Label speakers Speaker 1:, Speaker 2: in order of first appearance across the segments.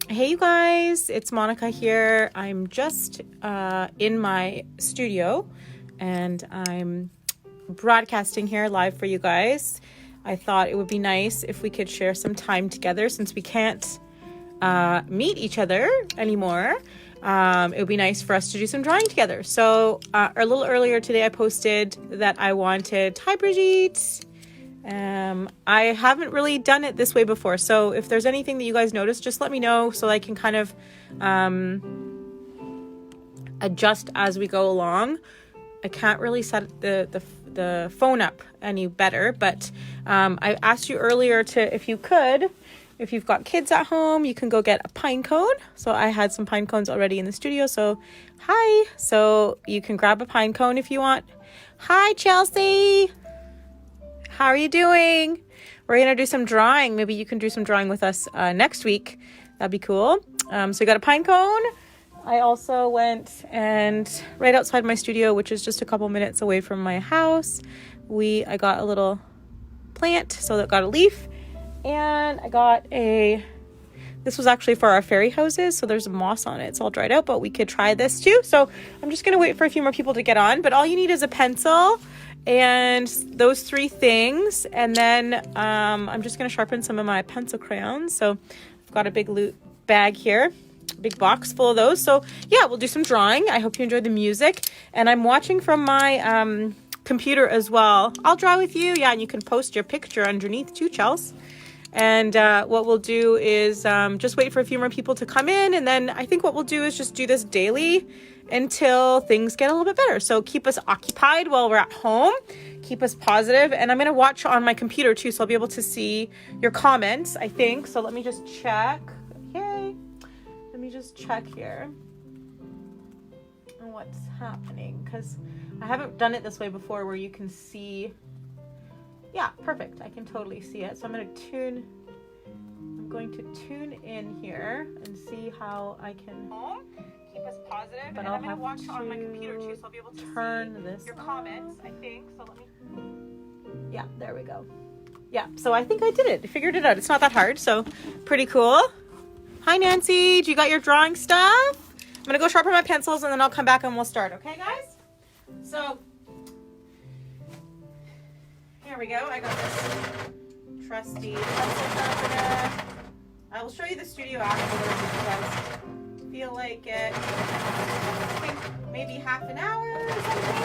Speaker 1: Hey you guys, it's Monika here. I'm just in my studio and I'm broadcasting here live for you guys. I thought it would be nice if we could share some time together since we can't meet each other anymore. It would be nice for us to do some drawing together. So a little earlier today I posted that I wanted, hi Brigitte. I haven't really done it this way before, so if there's anything that you guys notice, just let me know so I can kind of adjust as we go along. I can't really set the phone up any better, but I asked you earlier to, if you've got kids at home, you can go get a pine cone. So I had some pine cones already in the studio, so hi. So you can grab a pine cone if you want. Hi, Chelsea. How are you doing? We're going to do some drawing. Maybe you can do some drawing with us next week. That'd be cool. So we got a pine cone. I also went and right outside my studio, which is just a couple minutes away from my house, I got a little plant, so that got a leaf. And I got this was actually for our fairy houses, so there's moss on it. It's all dried out, but we could try this too. So I'm just going to wait for a few more people to get on. But all you need is a pencil and those three things, and then I'm just going to sharpen some of my pencil crayons. So I've got a big loot bag here, big box full of those. So yeah, we'll do some drawing. I hope you enjoyed the music, and I'm watching from my computer as well. I'll draw with you, yeah, and you can post your picture underneath too, Chels. And what we'll do is just wait for a few more people to come in, and then I think what we'll do is just do this daily until things get a little bit better. So keep us occupied while we're at home, keep us positive, and I'm going to watch on my computer too, so I'll be able to see your comments, I think. So let me just check. Yay. Let me just check here on what's happening, because I haven't done it this way before where you can see. Yeah, perfect. I can totally see it. So I'm going to tune in here and see how I can keep us positive. But I'm going to watch on my computer too, so I'll be able to turn this your comments, I think. So let me. Yeah, there we go. Yeah, so I think I did it. I figured it out. It's not that hard, so pretty cool. Hi, Nancy. Do you got your drawing stuff? I'm going to go sharpen my pencils and then I'll come back and we'll start. Okay, guys? So here we go. I got this trusty pencil sharpener. I will show you the studio afterwards if you guys feel like it. I think maybe half an hour or something.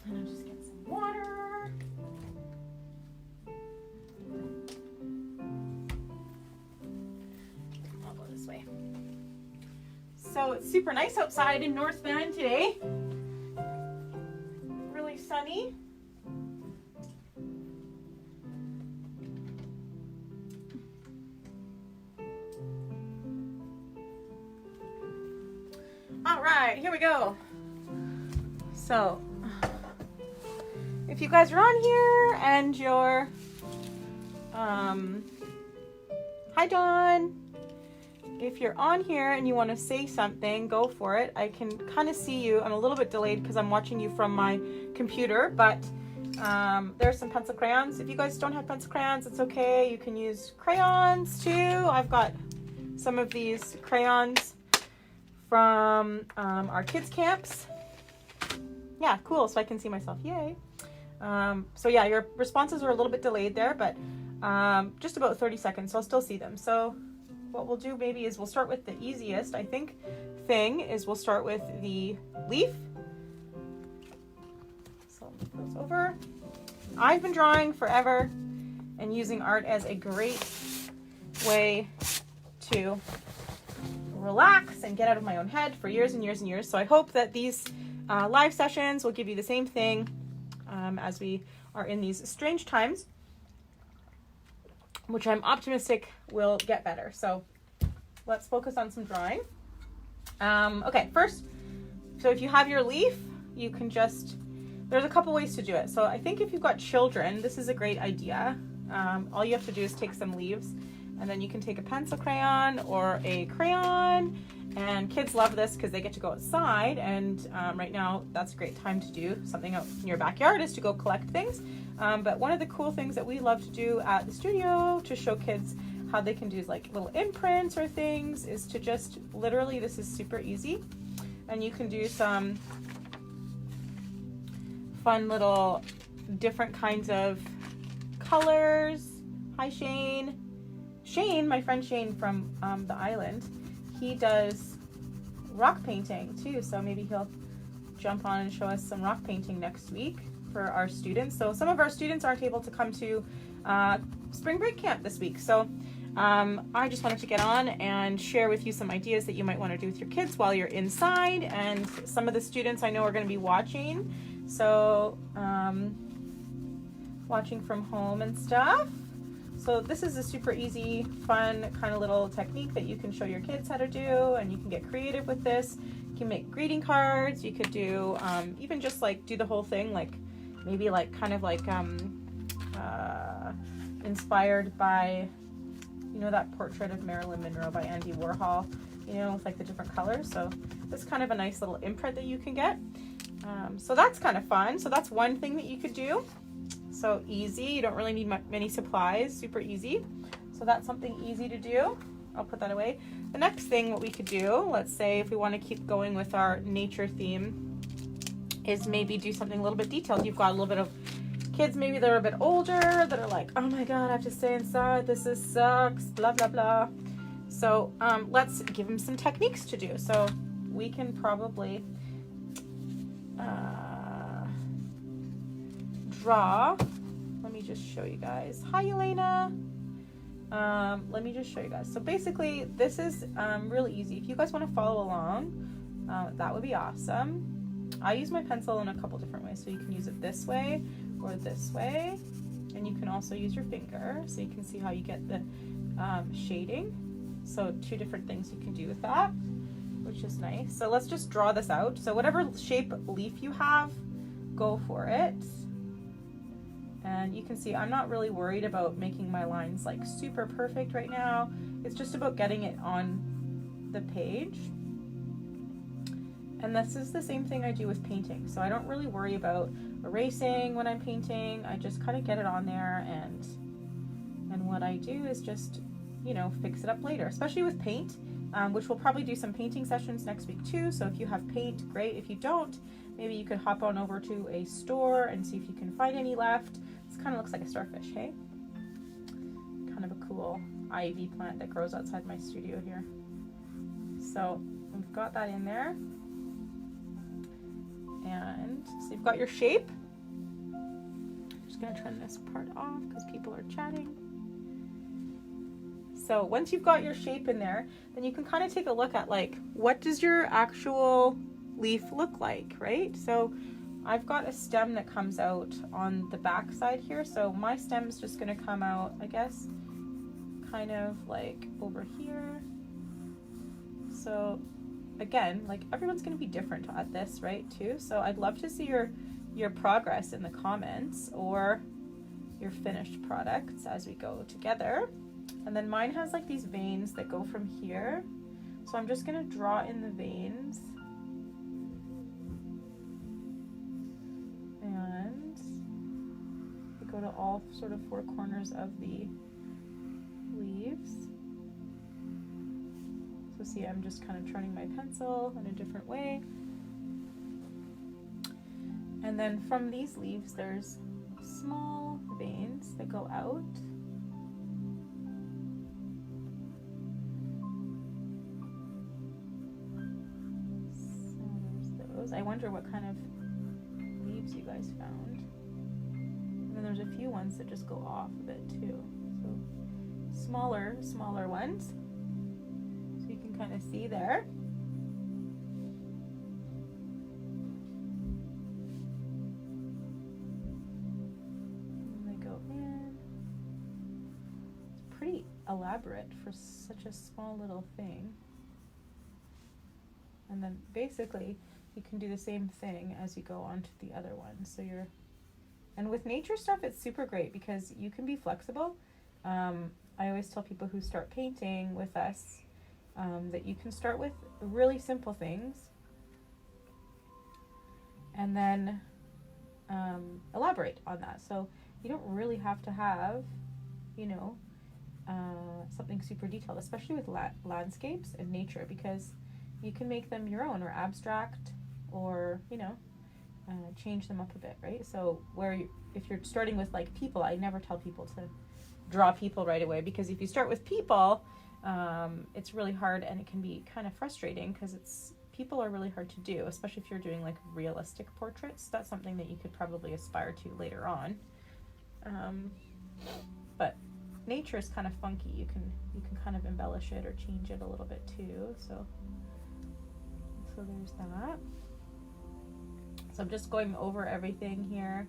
Speaker 1: And I'll just get some water. I'll go this way. So it's super nice outside in North Van today. Really sunny. All right, here we go. So if you guys are on here and you're hi Dawn. If you're on here and you want to say something, go for it. I can kind of see you. I'm a little bit delayed because I'm watching you from my computer, but there's some pencil crayons. If you guys don't have pencil crayons, it's okay. You can use crayons too. I've got some of these crayons from our kids' camps. Yeah, cool. So I can see myself. Yay. So yeah, your responses are a little bit delayed there, but just about 30 seconds, so I'll still see them. So what we'll do maybe is we'll start with the easiest, I think, thing is we'll start with the leaf. So I'll move those over. I've been drawing forever and using art as a great way to relax and get out of my own head for years and years and years. So I hope that these live sessions will give you the same thing as we are in these strange times, which I'm optimistic will get better. So let's focus on some drawing. Okay, first, so if you have your leaf, you can just, there's a couple ways to do it. So I think if you've got children, this is a great idea. All you have to do is take some leaves, and then you can take a pencil crayon or a crayon And kids love this because they get to go outside, and right now that's a great time to do something out in your backyard, is to go collect things. But one of the cool things that we love to do at the studio to show kids how they can do like little imprints or things is to just literally, this is super easy, and you can do some fun little different kinds of colors. Hi Shane. Shane, my friend Shane from the island, he does rock painting too, so maybe he'll jump on and show us some rock painting next week for our students. So some of our students aren't able to come to spring break camp this week, so I just wanted to get on and share with you some ideas that you might want to do with your kids while you're inside. And some of the students I know are going to be watching, so watching from home and stuff. So this is a super easy, fun kind of little technique that you can show your kids how to do, and you can get creative with this. You can make greeting cards. You could do even just like do the whole thing, like maybe like kind of like inspired by, you know, that portrait of Marilyn Monroe by Andy Warhol, you know, with like the different colors. So it's kind of a nice little imprint that you can get. So that's kind of fun. So that's one thing that you could do. So easy, you don't really need many supplies, super easy. So that's something easy to do. I'll put that away. The next thing what we could do, let's say if we want to keep going with our nature theme, is maybe do something a little bit detailed. You've got a little bit of kids, maybe they're a bit older, that are like, oh my God, I have to stay inside, sucks, blah, blah, blah. So let's give them some techniques to do. So we can probably draw. Let me just show you guys. Hi, Elena. Let me just show you guys. So basically, this is really easy. If you guys want to follow along, that would be awesome. I use my pencil in a couple different ways. So you can use it this way or this way. And you can also use your finger. So you can see how you get the shading. So two different things you can do with that, which is nice. So let's just draw this out. So whatever shape leaf you have, go for it. And you can see I'm not really worried about making my lines like super perfect right now. It's just about getting it on the page. And this is the same thing I do with painting. So I don't really worry about erasing when I'm painting. I just kind of get it on there, and what I do is just, you know, fix it up later, especially with paint, which we'll probably do some painting sessions next week too. So if you have paint, great. If you don't, maybe you could hop on over to a store and see if you can find any left. This kind of looks like a starfish, hey? Kind of a cool ivy plant that grows outside my studio here. So we've got that in there. And so you've got your shape. I'm just gonna turn this part off because people are chatting. So once you've got your shape in there, then you can kind of take a look at like, what does your actual leaf look like, right? So I've got a stem that comes out on the back side here. So my stem is just gonna come out, I guess, kind of like over here. So again, like everyone's gonna be different at this, right, too? So I'd love to see your progress in the comments or your finished products as we go together. And then mine has like these veins that go from here. So I'm just gonna draw in the veins. And we go to all sort of four corners of the leaves. So see, I'm just kind of turning my pencil in a different way. And then from these leaves, there's small veins that go out. So there's those. I wonder what kind of leaves you guys found. And then there's a few ones that just go off of it too. So smaller ones. So you can kind of see there. And they go in. It's pretty elaborate for such a small little thing. And then basically you can do the same thing as you go on to the other one. So and with nature stuff, it's super great because you can be flexible. I always tell people who start painting with us, that you can start with really simple things and then elaborate on that. So you don't really have to have, you know, something super detailed, especially with landscapes and nature, because you can make them your own or abstract, or, you know, change them up a bit, right? So if you're starting with like people, I never tell people to draw people right away, because if you start with people, it's really hard and it can be kind of frustrating, because people are really hard to do, especially if you're doing like realistic portraits. That's something that you could probably aspire to later on. But nature is kind of funky. You can kind of embellish it or change it a little bit too. So there's that. So I'm just going over everything here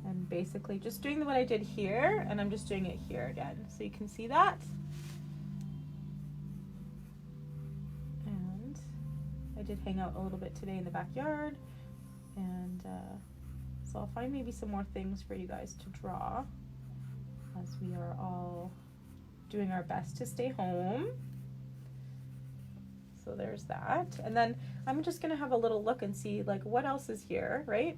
Speaker 1: and basically just doing what I did here, and I'm just doing it here again, so you can see that. And I did hang out a little bit today in the backyard, and so I'll find maybe some more things for you guys to draw as we are all doing our best to stay home. So there's that. And then I'm just gonna have a little look and see like what else is here, right?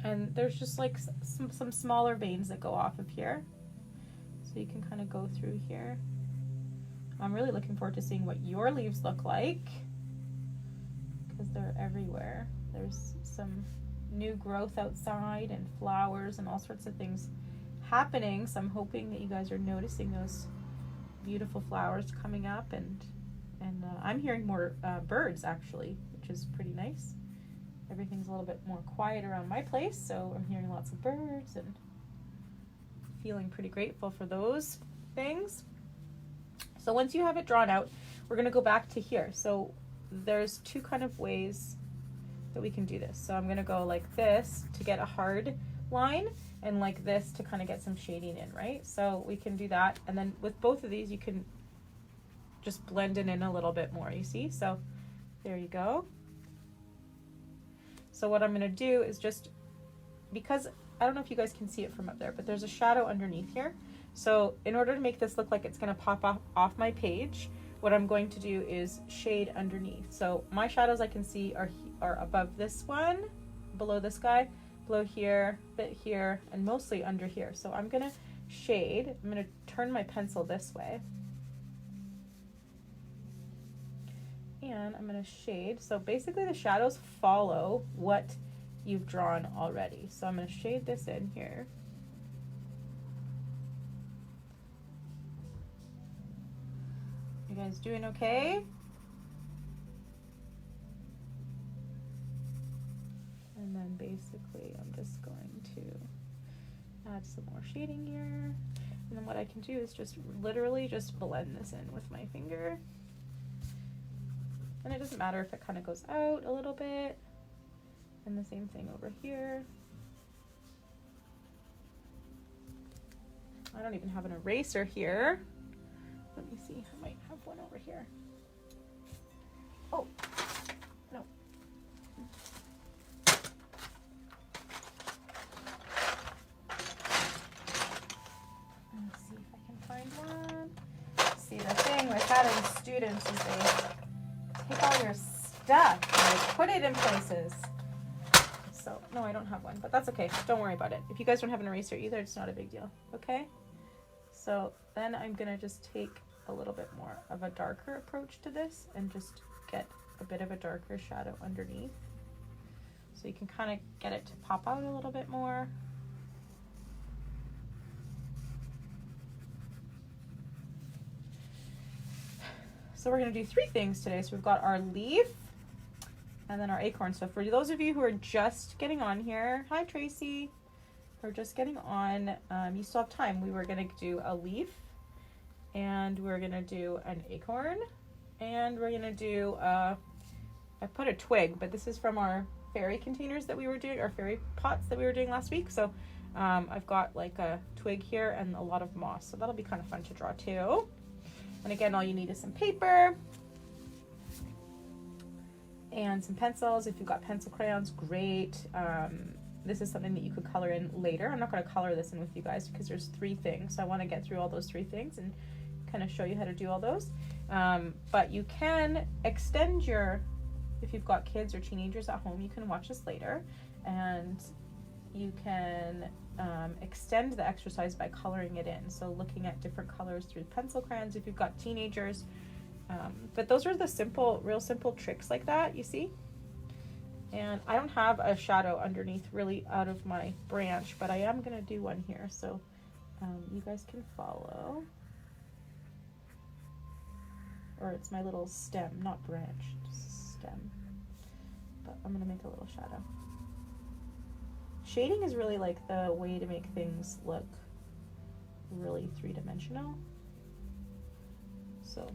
Speaker 1: And there's just like some smaller veins that go off of here. So you can kind of go through here. I'm really looking forward to seeing what your leaves look like, because they're everywhere. There's some new growth outside and flowers and all sorts of things happening. So I'm hoping that you guys are noticing those beautiful flowers coming up, and I'm hearing more birds actually, which is pretty nice. Everything's a little bit more quiet around my place, so I'm hearing lots of birds and feeling pretty grateful for those things. So once you have it drawn out, we're going to go back to here. So there's two kind of ways that we can do this. So I'm going to go like this to get a hard line, and like this to kind of get some shading in, right? So we can do that, and then with both of these you can just blend it in a little bit more, you see? So there you go. So what I'm going to do is just, because I don't know if you guys can see it from up there, but there's a shadow underneath here. So in order to make this look like it's going to pop off my page, what I'm going to do is shade underneath. So my shadows I can see are above this one, below this guy, below here, bit here, and mostly under here. So I'm going to shade. I'm going to turn my pencil this way. And I'm going to shade. So basically the shadows follow what you've drawn already. So I'm going to shade this in here. You guys doing okay? And then basically I'm just going to add some more shading here. And then what I can do is just literally just blend this in with my finger. And it doesn't matter if it kind of goes out a little bit. And the same thing over here. I don't even have an eraser here. Let me see, I might have one over here. Oh, no. Let's see if I can find one. See, the thing with having students is they take all your stuff and they put it in places. So, no, I don't have one, but that's okay. Don't worry about it. If you guys don't have an eraser either, it's not a big deal, okay? So then I'm gonna just take a little bit more of a darker approach to this and just get a bit of a darker shadow underneath. So you can kind of get it to pop out a little bit more. So we're gonna do three things today. So we've got our leaf, and then our acorn. So for those of you who are just getting on here, hi Tracy, we're just getting on, you still have time. We were gonna do a leaf, and we're gonna do an acorn, and we're gonna do, I put a twig, but this is from our fairy containers that we were doing, our fairy pots that we were doing last week. So I've got like a twig here and a lot of moss. So that'll be kind of fun to draw too. And again, all you need is some paper and some pencils. If you've got pencil crayons, great. This is something that you could color in later. I'm not going to color this in with you guys because there's three things. So I want to get through all those three things and kind of show you how to do all those. But you can extend if you've got kids or teenagers at home, you can watch this later, and you can extend the exercise by coloring it in. So looking at different colors through pencil crayons if you've got teenagers. But those are the real simple tricks like that, you see? And I don't have a shadow underneath really out of my branch, but I am going to do one here. So you guys can follow. Or it's my little stem, not branch, just stem. But I'm going to make a little shadow. Shading is really like the way to make things look really three-dimensional. So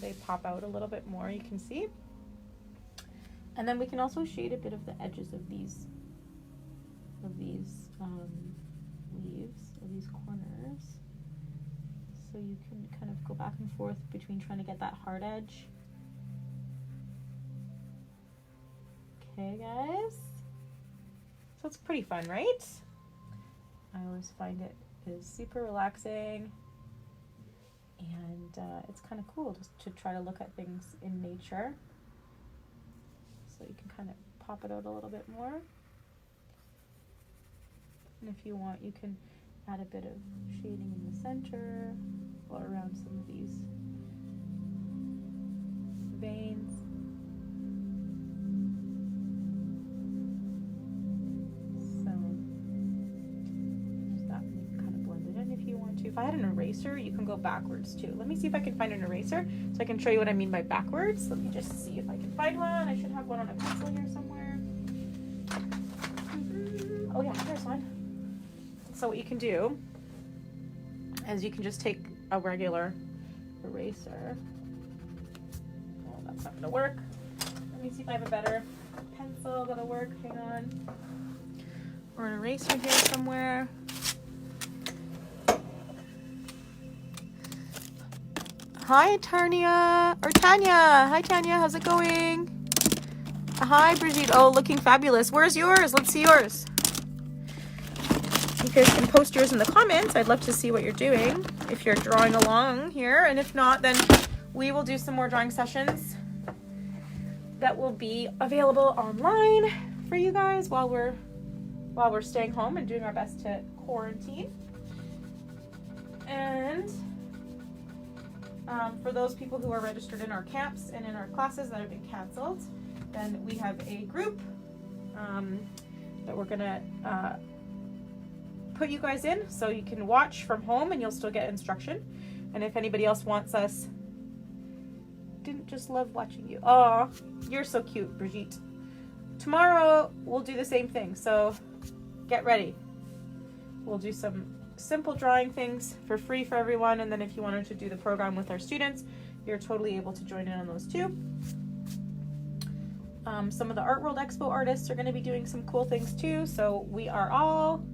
Speaker 1: they pop out a little bit more, you can see. And then we can also shade a bit of the edges of these leaves, of these corners. So you can kind of go back and forth between trying to get that hard edge. Okay, guys. So it's pretty fun, right? I always find it is super relaxing, and it's kind of cool just to try to look at things in nature. So you can kind of pop it out a little bit more. And if you want, you can add a bit of shading in the center or around some of these veins. So just that kind of blend it in if you want to. If I had an eraser, you can go backwards too. Let me see if I can find an eraser so I can show you what I mean by backwards. Let me just see if I can find one. I should have one on a pencil here somewhere. Oh yeah, there's one. So what you can do is you can just take a regular eraser. Oh, that's not going to work. Let me see if I have a better pencil that'll work. Hang on. Or an eraser here somewhere. Hi, Tanya. Hi, Tanya. How's it going? Hi, Brigitte. Oh, looking fabulous. Where's yours? Let's see yours. You guys can post yours in the comments. I'd love to see what you're doing if you're drawing along here. And if not, then we will do some more drawing sessions that will be available online for you guys while we're staying home and doing our best to quarantine. And for those people who are registered in our camps and in our classes that have been canceled, then we have a group that we're gonna put you guys in so you can watch from home and you'll still get instruction. And if anybody else wants us, didn't just love watching you. Oh, you're so cute, Brigitte. Tomorrow we'll do the same thing, so get ready. We'll do some simple drawing things for free for everyone, and then if you wanted to do the program with our students, you're totally able to join in on those too. Some of the Art World Expo artists are going to be doing some cool things too, so we are all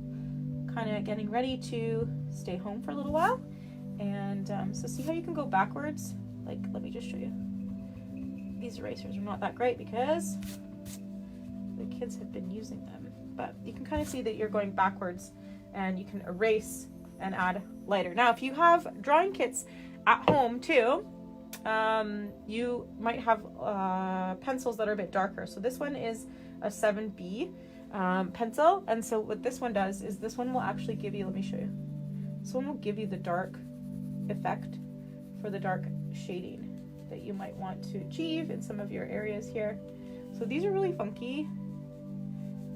Speaker 1: kind of getting ready to stay home for a little while. And so see how you can go backwards? Like, let me just show you. These erasers are not that great because the kids have been using them, but you can kind of see that you're going backwards and you can erase and add lighter. Now, if you have drawing kits at home too, you might have pencils that are a bit darker. So this one is a 7B pencil, and so what this one does is this one will actually give you, let me show you, this one will give you the dark effect for the dark shading that you might want to achieve in some of your areas here. So these are really funky.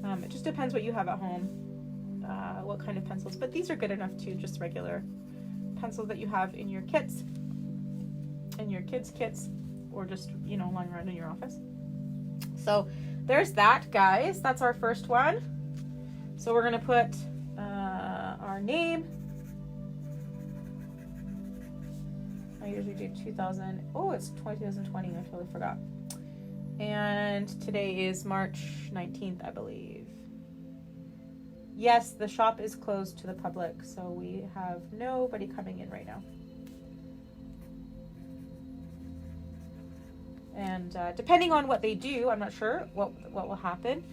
Speaker 1: It just depends what you have at home, what kind of pencils, but these are good enough too, just regular pencils that you have in your kits, in your kids' kits, or just, you know, lying around in your office. So there's that, guys. That's our first one. So we're gonna put our name. I usually do 2000. Oh, it's 2020. I totally forgot. And today is March 19th, I believe. Yes, the shop is closed to the public, so we have nobody coming in right now. And depending on what they do, I'm not sure what will happen.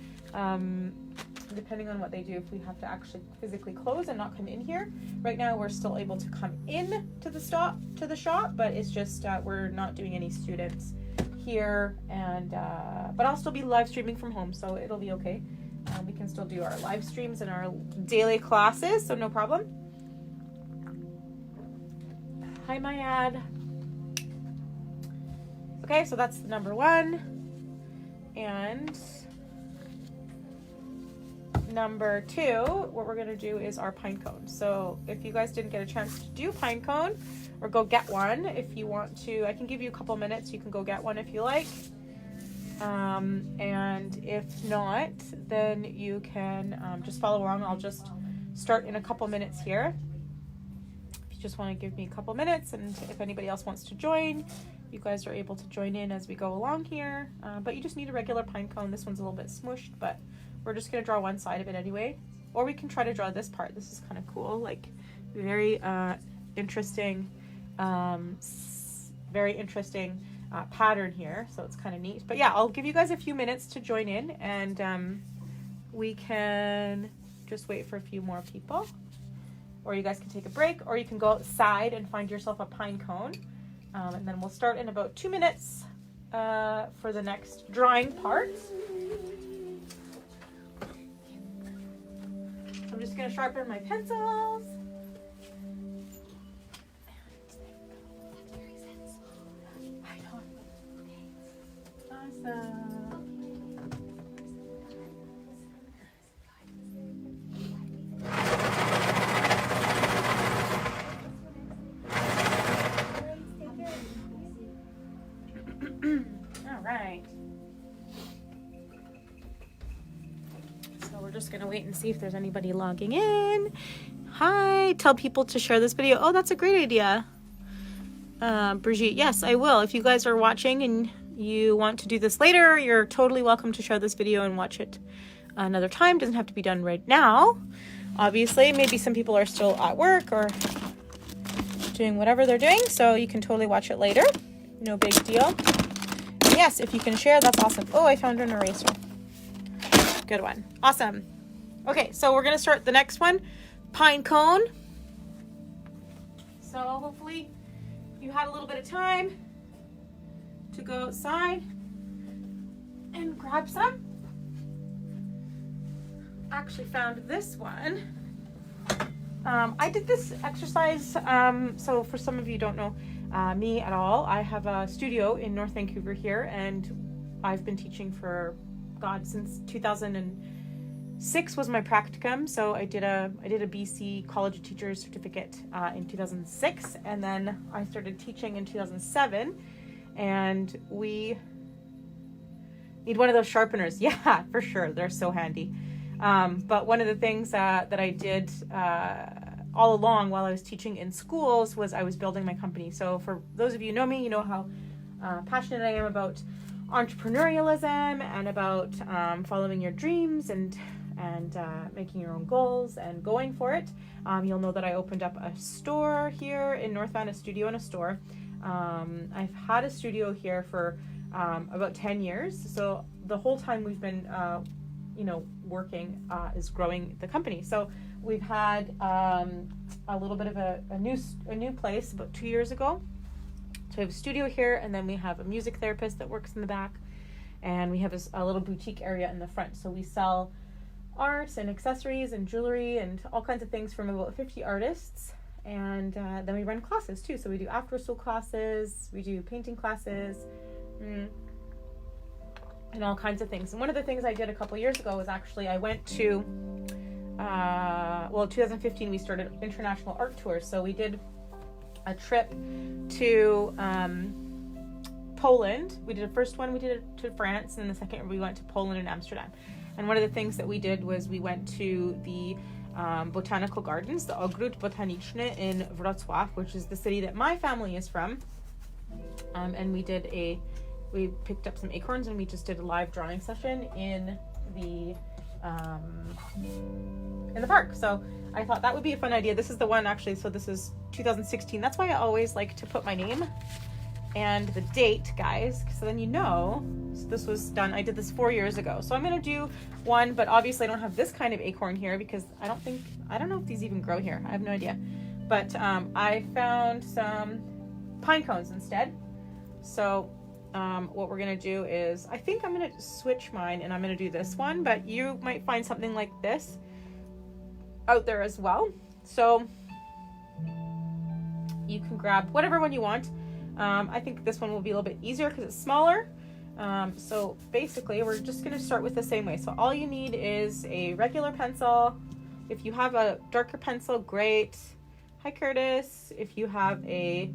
Speaker 1: depending on what they do, if we have to actually physically close and not come in here. Right now we're still able to come in to the shop, but it's just we're not doing any students here, and but I'll still be live streaming from home, so it'll be okay. We can still do our live streams and our daily classes, so no problem. Hi, Mayad. Okay, so that's number 1. And number 2, what we're going to do is our pine cone. So if you guys didn't get a chance to do pine cone, or go get one if you want to, I can give you a couple minutes. You can go get one if you like. And if not, then you can just follow along. I'll just start in a couple minutes here. If you just want to give me a couple minutes, and if anybody else wants to join, you guys are able to join in as we go along here. But you just need a regular pine cone. This one's a little bit smooshed, but we're just going to draw one side of it anyway. Or we can try to draw this part. This is kind of cool, like very interesting, pattern here. So it's kind of neat. But yeah, I'll give you guys a few minutes to join in, and we can just wait for a few more people. Or you guys can take a break, or you can go outside and find yourself a pine cone. And then we'll start in about 2 minutes for the next drawing part. I'm just going to sharpen my pencils. I know. Awesome. Gonna wait and see if there's anybody logging in. Hi, tell people to share this video. Oh, that's a great idea. Brigitte, yes, I will. If you guys are watching and you want to do this later, you're totally welcome to share this video and watch it another time. Doesn't have to be done right now. Obviously, maybe some people are still at work or doing whatever they're doing, so you can totally watch it later. No big deal. And yes, if you can share, that's awesome. Oh, I found an eraser. Good one. Awesome. Okay, so we're going to start the next one, pine cone. So hopefully you had a little bit of time to go outside and grab some. I actually found this one. I did this exercise, so for some of you who don't know me at all, I have a studio in North Vancouver here, and I've been teaching for since 2006 was my practicum. So I did a BC College of Teachers certificate in 2006, and then I started teaching in 2007. And we need one of those sharpeners. Yeah, for sure, they're so handy. But one of the things that I did all along while I was teaching in schools was I was building my company. So for those of you who know me, you know how passionate I am about entrepreneurialism and about following your dreams and making your own goals and going for it. You'll know that I opened up a store here in North Van, a studio and a store. I've had a studio here for about 10 years. So the whole time we've been, working is growing the company. So we've had a little bit of a new place about 2 years ago. So we have a studio here, and then we have a music therapist that works in the back, and we have a little boutique area in the front. So we sell art and accessories and jewelry and all kinds of things from about 50 artists. And then we run classes too. So we do after school classes, we do painting classes, and all kinds of things. And one of the things I did a couple years ago was actually I went to, 2015 we started international art tours. So we did a trip to Poland. We did the first one, we did it to France, and the second we went to Poland and Amsterdam. And one of the things that we did was we went to the botanical gardens, the Ogród Botaniczny in Wrocław, which is the city that my family is from. And we picked up some acorns, and we just did a live drawing session in the park. So I thought that would be a fun idea. This is the one actually, so this is 2016. That's why I always like to put my name and the date, guys, so then you know. So this was done, I did this 4 years ago. So I'm gonna do one, but obviously I don't have this kind of acorn here because I don't know if these even grow here. I have no idea. But I found some pine cones instead. So what we're gonna do is, I think I'm gonna switch mine and I'm gonna do this one, but you might find something like this out there as well. So you can grab whatever one you want. I think this one will be a little bit easier because it's smaller. So basically we're just going to start with the same way. So all you need is a regular pencil. If you have a darker pencil, great. Hi Curtis. If you have a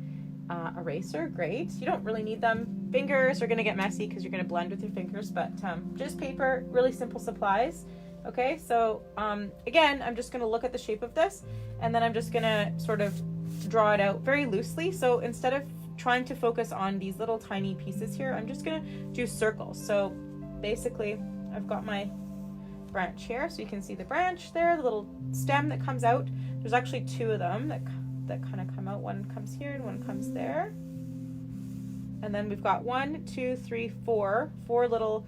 Speaker 1: eraser, great. You don't really need them. Fingers are going to get messy because you're going to blend with your fingers, but just paper, really simple supplies. Okay, so again, I'm just going to look at the shape of this, and then I'm just going to sort of draw it out very loosely. So instead of trying to focus on these little tiny pieces here, I'm just going to do circles. So basically, I've got my branch here, so you can see the branch there, the little stem that comes out. There's actually two of them that kind of come out. One comes here and one comes there. And then we've got 1, 2, 3, 4 little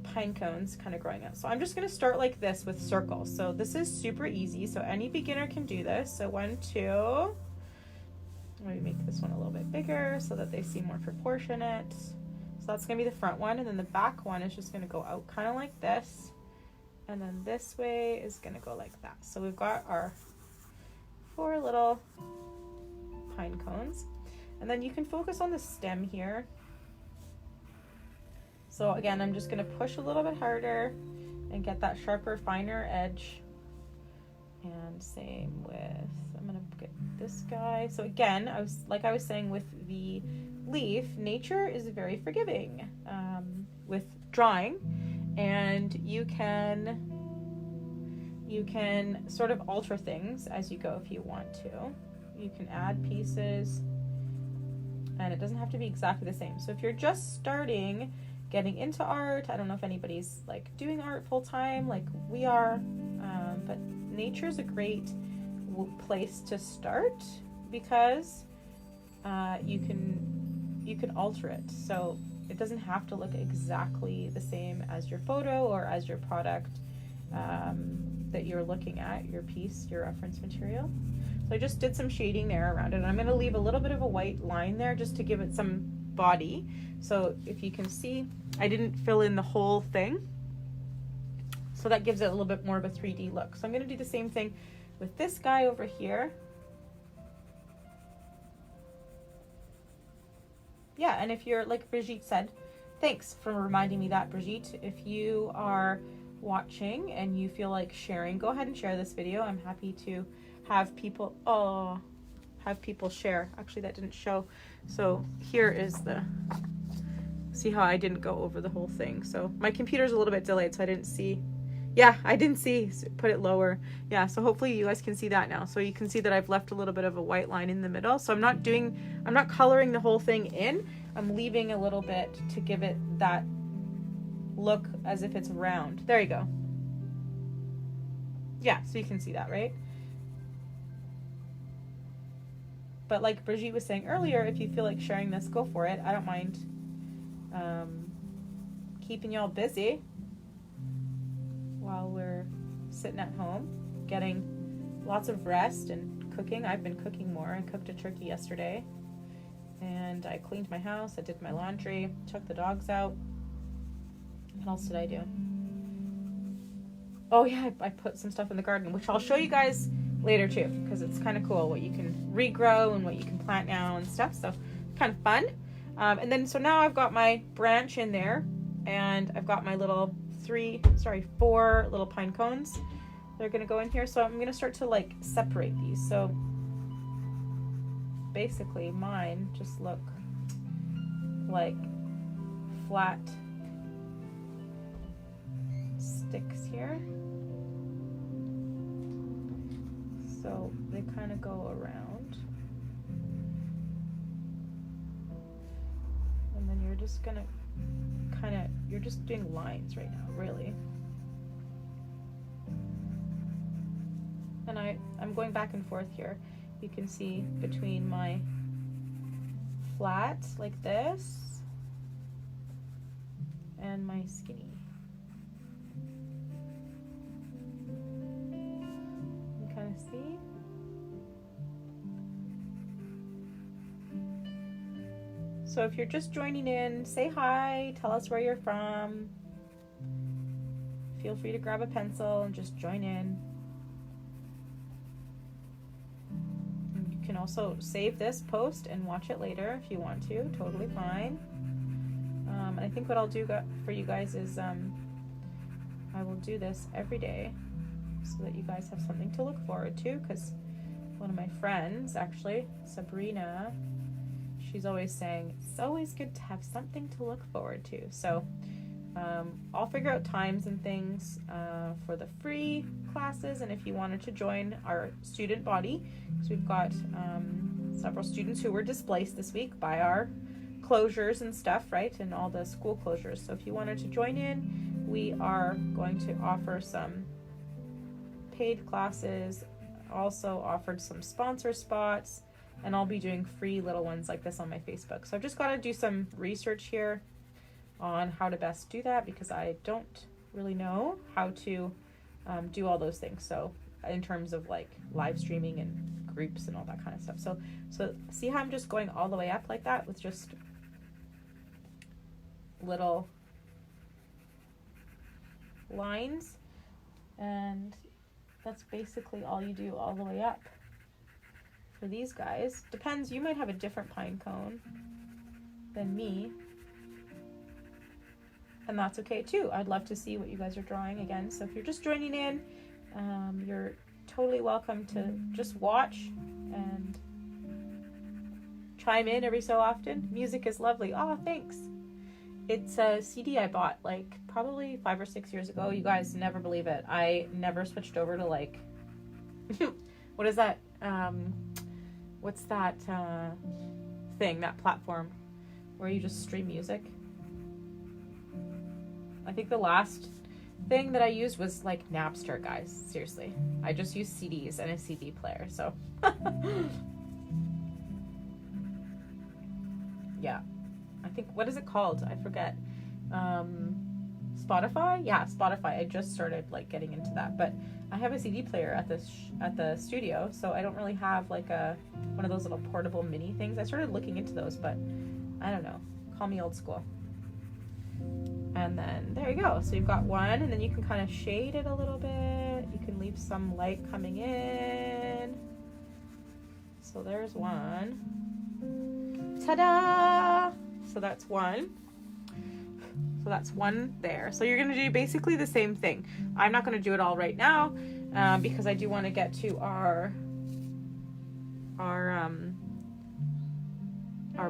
Speaker 1: pine cones kind of growing out. So I'm just going to start like this with circles. So this is super easy. So any beginner can do this. So 1, 2. Maybe make this one a little bit bigger so that they seem more proportionate. So that's going to be the front one. And then the back one is just going to go out kind of like this. And then this way is going to go like that. So we've got our 4 little pine cones. And then you can focus on the stem here. So again, I'm just going to push a little bit harder and get that sharper, finer edge. And same with, I'm going to get this guy. So again, I was saying with the leaf, nature is very forgiving with drawing, and you can sort of alter things as you go if you want to. You can add pieces, and it doesn't have to be exactly the same. So if you're just starting getting into art, I don't know if anybody's like doing art full time like we are, but nature is a great place to start because you can alter it. So it doesn't have to look exactly the same as your photo or as your product that you're looking at, your piece, your reference material. So I just did some shading there around it, and I'm going to leave a little bit of a white line there just to give it some body. So if you can see, I didn't fill in the whole thing, so that gives it a little bit more of a 3D look. So I'm going to do the same thing with this guy over here. Yeah, and if you're, like Brigitte said, thanks for reminding me that, Brigitte. If you are watching and you feel like sharing, go ahead and share this video. I'm happy to have people, share. Actually, that didn't show. So here is see how I didn't go over the whole thing. So my computer's a little bit delayed, so I didn't see. Yeah, I didn't see, so put it lower. Yeah, so hopefully you guys can see that now. So you can see that I've left a little bit of a white line in the middle. So I'm not coloring the whole thing in. I'm leaving a little bit to give it that look as if it's round. There you go. Yeah, so you can see that, right? But like Brigitte was saying earlier, if you feel like sharing this, go for it. I don't mind keeping y'all busy while we're sitting at home, getting lots of rest and cooking. I've been cooking more. I cooked a turkey yesterday, and I cleaned my house. I did my laundry, took the dogs out. What else did I do? Oh yeah, I put some stuff in the garden, which I'll show you guys later too, because it's kind of cool what you can regrow and what you can plant now and stuff. So kind of fun. And then so now I've got my branch in there, and I've got my little 4 little pine cones. They're gonna go in here. So I'm gonna start to like separate these. So basically mine just look like flat sticks here. So they kind of go around. And then you're just gonna you're just doing lines right now, really. And I'm going back and forth here. You can see between my flat like this and my skinny. You kind of see? So if you're just joining in, say hi, tell us where you're from. Feel free to grab a pencil and just join in. And you can also save this post and watch it later if you want to, totally fine. I think what I'll do for you guys is I will do this every day so that you guys have something to look forward to, because one of my friends, actually, Sabrina, she's always saying it's always good to have something to look forward to. So I'll figure out times and things for the free classes, and if you wanted to join our student body, because we've got several students who were displaced this week by our closures and stuff, right, and all the school closures. So if you wanted to join in, we are going to offer some paid classes, also offered some sponsor spots, and I'll be doing free little ones like this on my Facebook. So I've just got to do some research here on how to best do that, because I don't really know how to do all those things. So in terms of like live streaming and groups and all that kind of stuff. So see how I'm just going all the way up like that with just little lines, and that's basically all you do all the way up for these guys. Depends, you might have a different pine cone than me, and that's okay too. I'd love to see what you guys are drawing again. So if you're just joining in, you're totally welcome to just watch and chime in every so often. Music is lovely. Oh, thanks. It's a CD I bought like probably 5 or 6 years ago. You guys never believe it. I never switched over to like what is that? What's that thing, that platform where you just stream music? I think the last thing that I used was like Napster, guys. Seriously. I just use CDs and a CD player, so. Yeah. I think, what is it called? I forget. Spotify? Yeah, Spotify. I just started like getting into that, but I have a CD player at the studio, so I don't really have like one of those little portable mini things. I started looking into those, but I don't know. Call me old school. And then there you go. So you've got one, and then you can kind of shade it a little bit. You can leave some light coming in. So there's one. Ta-da! So that's one. So that's one there. So you're going to do basically the same thing. I'm not going to do it all right now because I do want to get to our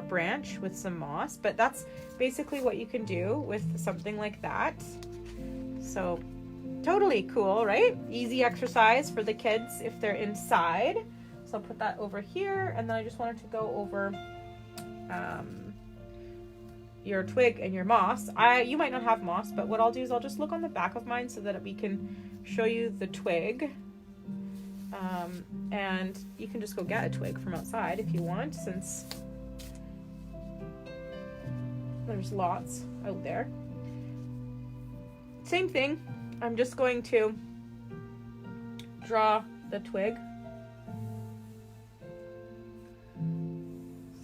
Speaker 1: branch with some moss, but that's basically what you can do with something like that. So totally cool, right? Easy exercise for the kids if they're inside. So I'll put that over here, and then I just wanted to go over your twig and your moss. You might not have moss, but what I'll do is I'll just look on the back of mine so that we can show you the twig. And you can just go get a twig from outside if you want, since there's lots out there. Same thing. I'm just going to draw the twig.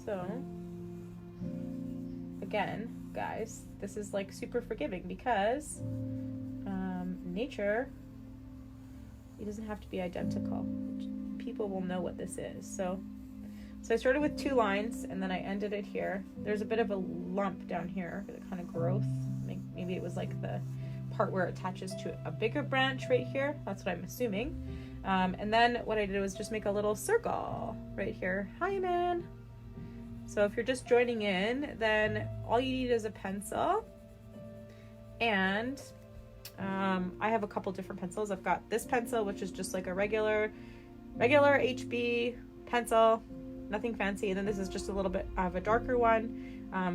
Speaker 1: So again, guys, this is like super forgiving because nature, it doesn't have to be identical. People will know what this is. So I started with 2 lines, and then I ended it here. There's a bit of a lump down here, the kind of growth. Maybe it was like the part where it attaches to a bigger branch right here. That's what I'm assuming. And then what I did was just make a little circle right here. Hi, man. So if you're just joining in, then all you need is a pencil. And I have a couple different pencils. I've got this pencil, which is just like a regular HB pencil, nothing fancy. And then this is just a little bit of a darker one.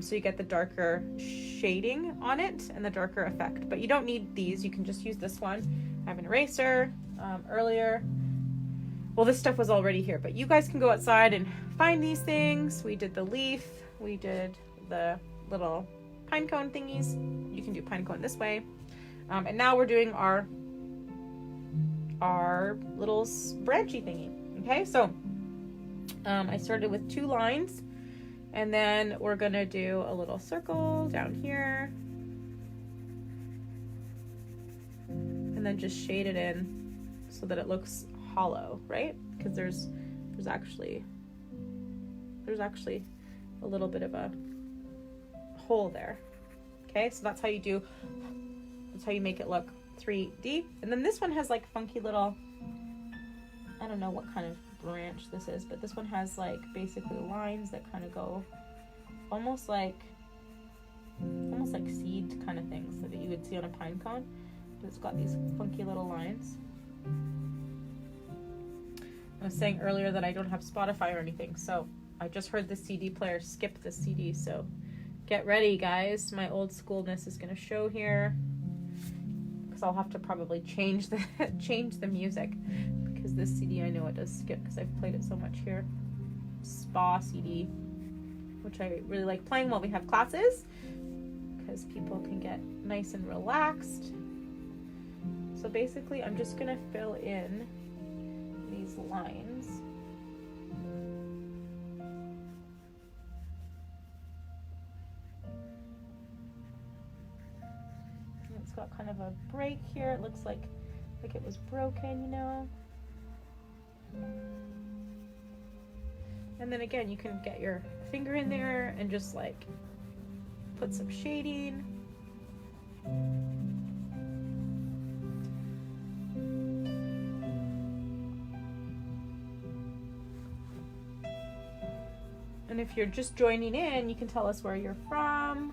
Speaker 1: So you get the darker shading on it and the darker effect. But you don't need these. You can just use this one. I have an eraser earlier. well, this stuff was already here, but you guys can go outside and find these things. We did the leaf, we did the little pine cone thingies. You can do pine cone this way. And now we're doing our little branchy thingy. Okay, so I started with 2 lines, and then we're gonna do a little circle down here, and then just shade it in so that it looks hollow, right? Because there's actually a little bit of a hole there. Okay, so that's how you make it look 3D. And then this one has like funky little, I don't know what kind of branch this is, but this one has like basically lines that kind of go almost like seed kind of things that you would see on a pine cone, but it's got these funky little lines. I was saying earlier that I don't have Spotify or anything, so I just heard the CD player skip the CD, so get ready, guys. My old schoolness is going to show here, because I'll have to probably change the music, because this CD, I know it does skip because I've played it so much here. Spa CD, which I really like playing while we have classes, because people can get nice and relaxed. So basically, I'm just going to fill in these lines. It's got kind of a break here. It looks like it was broken, you know. And then again, you can get your finger in there and just like put some shading. And if you're just joining in, you can tell us where you're from.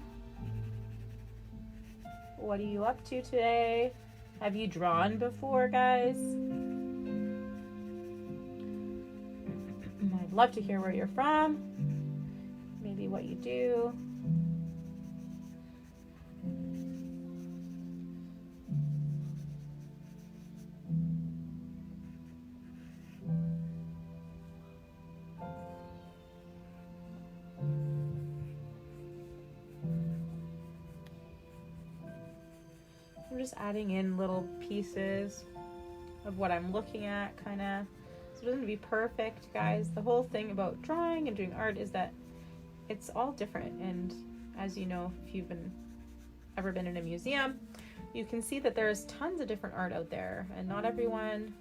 Speaker 1: What are you up to today? Have you drawn before, guys? I'd love to hear where you're from. Maybe what you do. I'm just adding in little pieces of what I'm looking at, kind of. So it doesn't have to be perfect, guys. The whole thing about drawing and doing art is that it's all different. And as you know, if you've ever been in a museum, you can see that there's tons of different art out there, and not everyone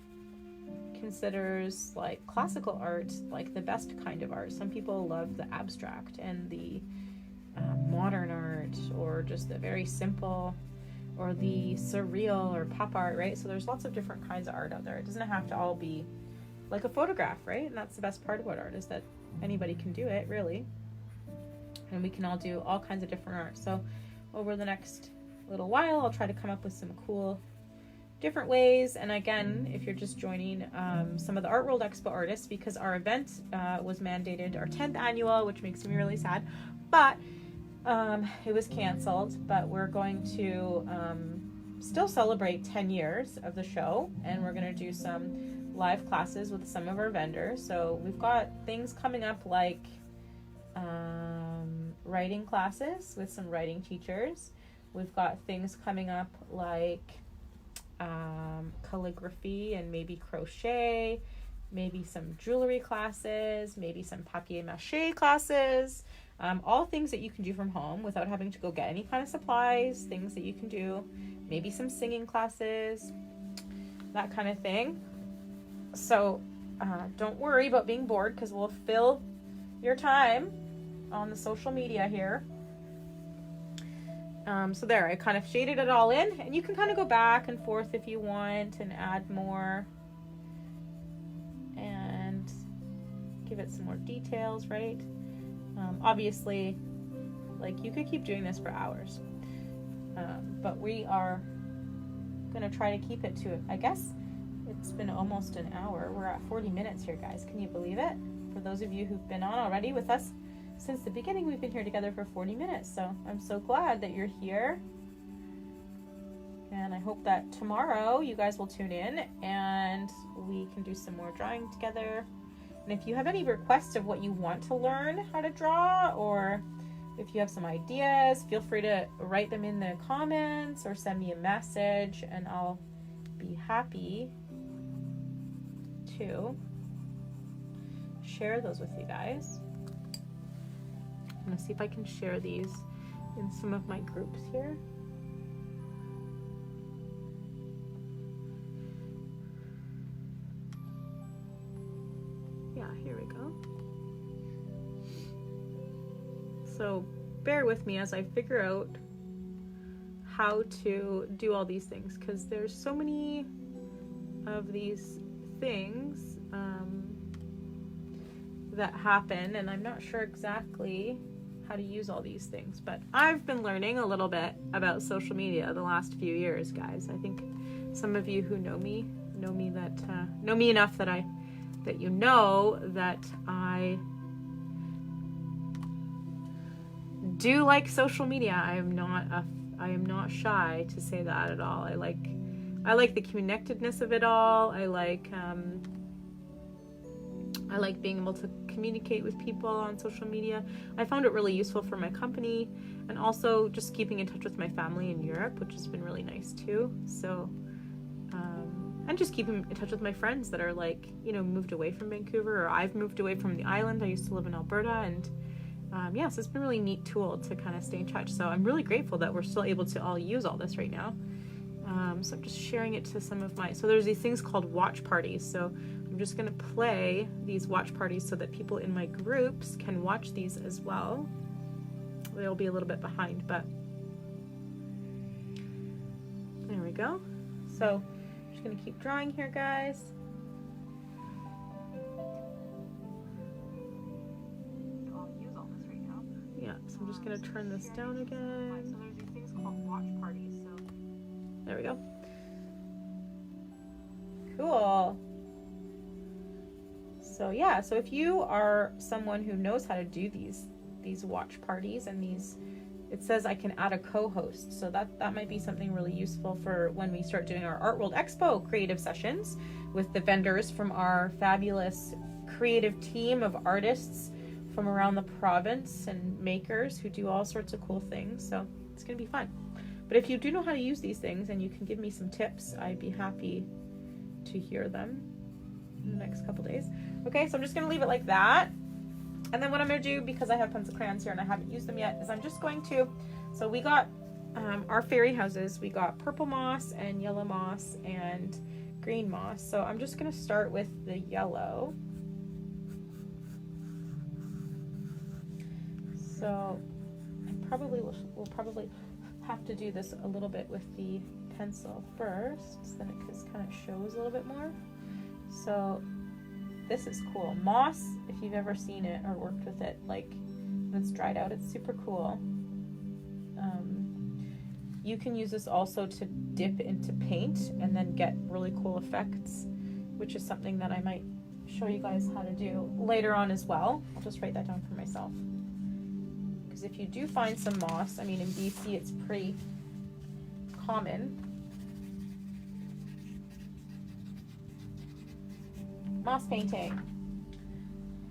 Speaker 1: considers like classical art like the best kind of art. Some people love the abstract and the modern art, or just the very simple, or the surreal or pop art, right? So there's lots of different kinds of art out there. It doesn't have to all be like a photograph, right? And that's the best part about art, is that anybody can do it, really. And we can all do all kinds of different art. So over the next little while, I'll try to come up with some cool different ways. And again, if you're just joining some of the Art World Expo artists, because our event was mandated, our 10th annual, which makes me really sad, but it was canceled. But we're going to still celebrate 10 years of the show, and we're going to do some live classes with some of our vendors. So we've got things coming up like writing classes with some writing teachers. We've got things coming up like calligraphy and maybe crochet, maybe some jewelry classes, maybe some papier-mâché classes, all things that you can do from home without having to go get any kind of supplies, things that you can do, maybe some singing classes, that kind of thing. So don't worry about being bored, because we'll fill your time on the social media here. So there, I kind of shaded it all in, and you can kind of go back and forth if you want and add more and give it some more details, right? Obviously, like, you could keep doing this for hours, but we are going to try to keep it to, I guess it's been almost an hour. We're at 40 minutes here, guys. Can you believe it? For those of you who've been on already with us since the beginning, we've been here together for 40 minutes. So I'm so glad that you're here. And I hope that tomorrow you guys will tune in and we can do some more drawing together. And if you have any requests of what you want to learn how to draw, or if you have some ideas, feel free to write them in the comments or send me a message, and I'll be happy to share those with you guys. I'm gonna see if I can share these in some of my groups here. Yeah, here we go. So bear with me as I figure out how to do all these things, because there's so many of these things that happen, and I'm not sure exactly how to use all these things, but I've been learning a little bit about social media the last few years, guys. I think some of you who know me know me enough that you know that I do like social media. I am not shy to say that at all. I like the connectedness of it all. I like being able to communicate with people on social media. I found it really useful for my company, and also just keeping in touch with my family in Europe, which has been really nice too. So, and just keeping in touch with my friends that are moved away from Vancouver, or I've moved away from the island. I used to live in Alberta, and so it's been a really neat tool to kind of stay in touch. So I'm really grateful that we're still able to all use all this right now. So I'm just sharing it to some of so there's these things called watch parties. So I'm just going to play these watch parties so that people in my groups can watch these as well. They'll be a little bit behind, but there we go. So I'm just going to keep drawing here, guys. Yeah, so I'm just going to turn this down again. So there's these things called watch parties. So there we go. Cool. So yeah, so if you are someone who knows how to do these watch parties, and it says I can add a co-host. So that might be something really useful for when we start doing our Art World Expo creative sessions with the vendors from our fabulous creative team of artists from around the province and makers who do all sorts of cool things. So it's going to be fun. But if you do know how to use these things and you can give me some tips, I'd be happy to hear them in the next couple days. Okay, so I'm just going to leave it like that. And then what I'm going to do, because I have pencil crayons here and I haven't used them yet, is I'm just going to, so we got our fairy houses, we got purple moss and yellow moss and green moss. So I'm just going to start with the yellow. So I will probably have to do this a little bit with the pencil first, so then it just kind of shows a little bit more. So this is cool. Moss, if you've ever seen it or worked with it, when it's dried out, it's super cool. You can use this also to dip into paint and then get really cool effects, which is something that I might show you guys how to do later on as well. I'll just write that down for myself. Because if you do find some moss, I mean in BC it's pretty common. Moss painting.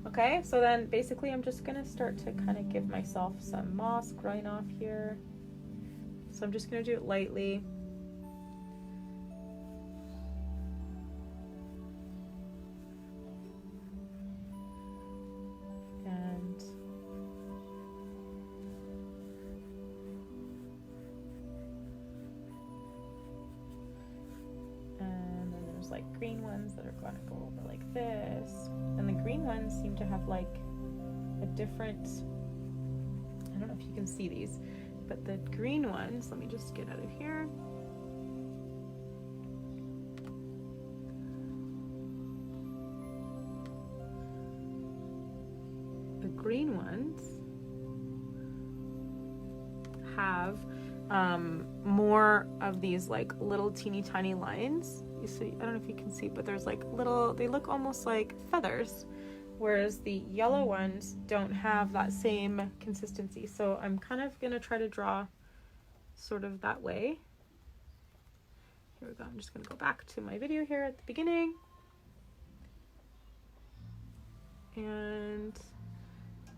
Speaker 1: Okay, so then basically I'm just gonna start to kind of give myself some moss growing off here. So I'm just gonna do it lightly. Green ones that are going to go over like this, and the green ones seem to have a different, I don't know if you can see these, but the green ones, let me just get out of here. The green ones have more of these little teeny tiny lines. You see, I don't know if you can see, but there's they look almost like feathers, whereas the yellow ones don't have that same consistency. So I'm kind of going to try to draw sort of that way. Here we go. I'm just going to go back to my video here at the beginning. And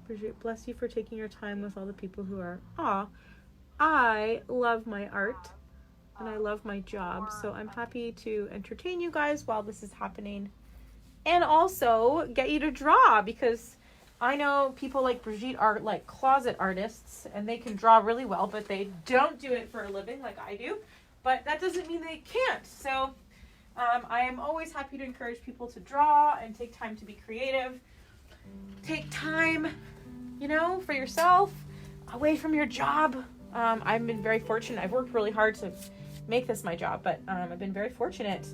Speaker 1: Bridget, bless you for taking your time with all the people who are, I love my art and I love my job. So I'm happy to entertain you guys while this is happening. And also get you to draw, because I know people like Brigitte are like closet artists and they can draw really well, but they don't do it for a living like I do. But that doesn't mean they can't. So I am always happy to encourage people to draw and take time to be creative. Take time, you know, for yourself, away from your job. I've been very fortunate. I've worked really hard to make this my job, but I've been very fortunate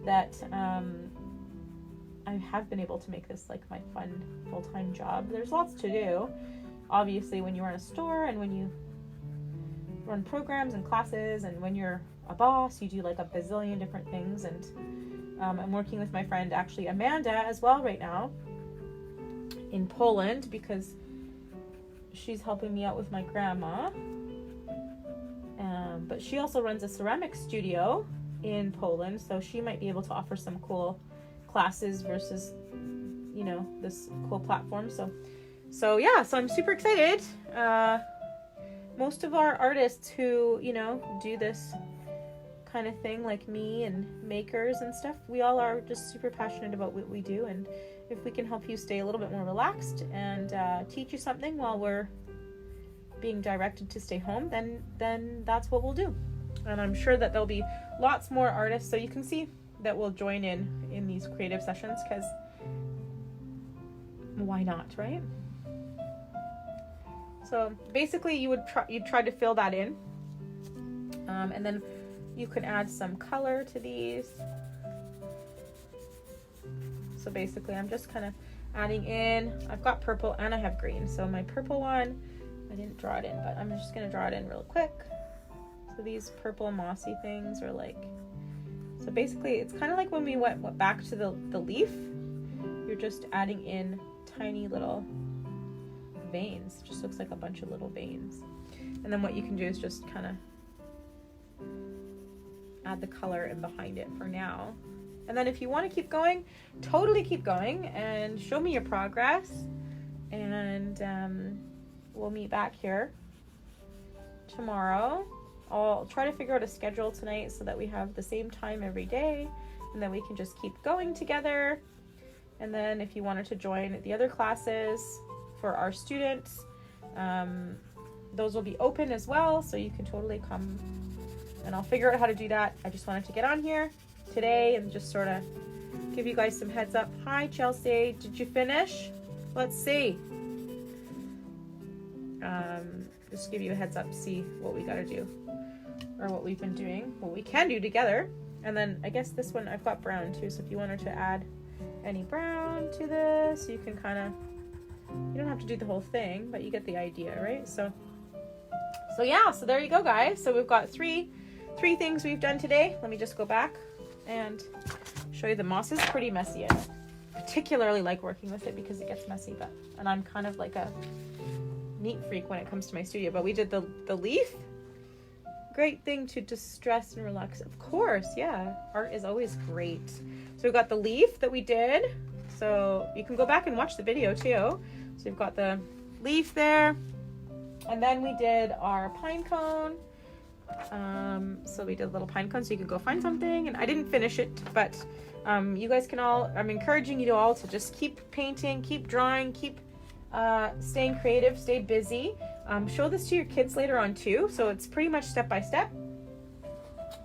Speaker 1: that I have been able to make this like my fun full-time job. There's lots to do, obviously, when you run a store and when you run programs and classes, and when you're a boss, you do like a bazillion different things. And I'm working with my friend, actually Amanda, as well right now in Poland, because she's helping me out with my grandma. But she also runs a ceramic studio in Poland, so she might be able to offer some cool classes versus, you know, this cool platform. So yeah, so I'm super excited. Most of our artists who, you know, do this kind of thing, like me and makers and stuff, we all are just super passionate about what we do. And if we can help you stay a little bit more relaxed and teach you something while we're being directed to stay home, then that's what we'll do. And I'm sure that there'll be lots more artists, so you can see that will join in these creative sessions, because why not, right? So basically you'd try to fill that in, and then you can add some color to these. So basically I'm just kind of adding in, I've got purple and I have green. So my purple one, I didn't draw it in, but I'm just going to draw it in real quick. So these purple mossy things are like, so basically it's kind of like when we went back to the leaf, you're just adding in tiny little veins. It just looks like a bunch of little veins. And then what you can do is just kind of add the color in behind it for now. And then if you want to keep going, totally keep going and show me your progress. And we'll meet back here tomorrow. I'll try to figure out a schedule tonight so that we have the same time every day, and then we can just keep going together. And then if you wanted to join the other classes for our students, those will be open as well, so you can totally come, and I'll figure out how to do that. I just wanted to get on here today and just sort of give you guys some heads up. Hi Chelsea, did you finish? Let's see. Just give you a heads up, see what we got to do, or what we've been doing, what we can do together. And then I guess this one I've got brown too, so if you wanted to add any brown to this, you can kind of, you don't have to do the whole thing, but you get the idea, right? So yeah, so there you go, guys. So we've got three things we've done today. Let me just go back and show you. The moss is pretty messy. I particularly like working with it because it gets messy, and I'm kind of like a neat freak when it comes to my studio. But we did the leaf. Great thing to distress and relax. Of course, yeah. Art is always great. So we've got the leaf that we did. So you can go back and watch the video too. So we've got the leaf there. And then we did our pine cone. So we did a little pine cone, so you could go find something. And I didn't finish it, but you guys can all, I'm encouraging you all to just keep painting, keep drawing, keep staying creative, stay busy. Show this to your kids later on too, so it's pretty much step by step.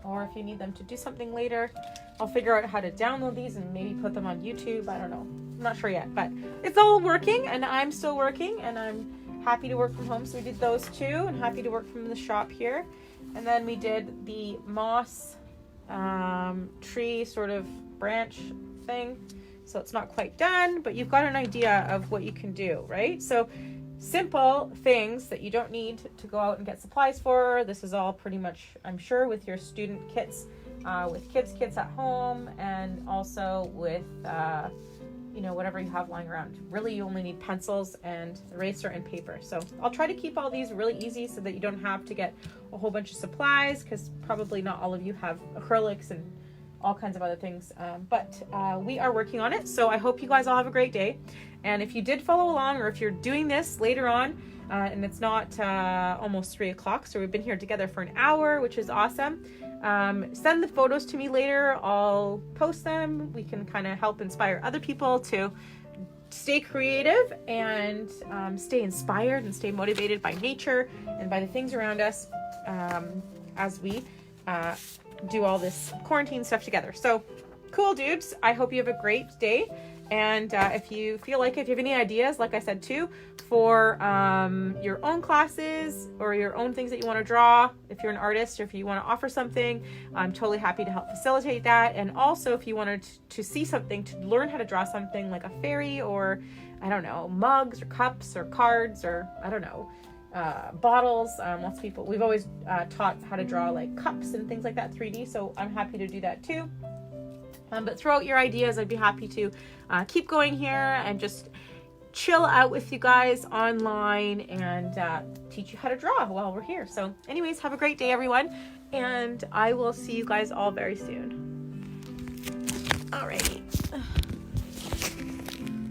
Speaker 1: Or if you need them to do something later, I'll figure out how to download these and maybe put them on YouTube. I don't know, I'm not sure yet, but it's all working, and I'm still working, and I'm happy to work from home. So we did those two, and happy to work from the shop here. And then we did the moss tree sort of branch thing. So it's not quite done, but you've got an idea of what you can do, right? So simple things that you don't need to go out and get supplies for. This is all pretty much, I'm sure, with your student kits, with kids at home, and also with you know, whatever you have lying around. Really, you only need pencils and eraser and paper. So I'll try to keep all these really easy so that you don't have to get a whole bunch of supplies, because probably not all of you have acrylics and all kinds of other things. But we are working on it. So I hope you guys all have a great day. And if you did follow along, or if you're doing this later on, and it's not almost 3 o'clock, so we've been here together for an hour, which is awesome. Send the photos to me later. I'll post them. We can kind of help inspire other people to stay creative and stay inspired and stay motivated by nature and by the things around us as we do all this quarantine stuff together. So cool, dudes. I hope you have a great day. And if you feel like it, if you have any ideas, like I said too, for your own classes or your own things that you want to draw, if you're an artist or if you want to offer something, I'm totally happy to help facilitate that. And also if you wanted to see something, to learn how to draw something like a fairy, or I don't know, mugs or cups or cards, or I don't know, bottles. Lots of people, we've always taught how to draw like cups and things like that 3D. So I'm happy to do that too. But throw out your ideas. I'd be happy to keep going here and just chill out with you guys online and teach you how to draw while we're here. So anyways, have a great day, everyone. And I will see you guys all very soon. Alrighty.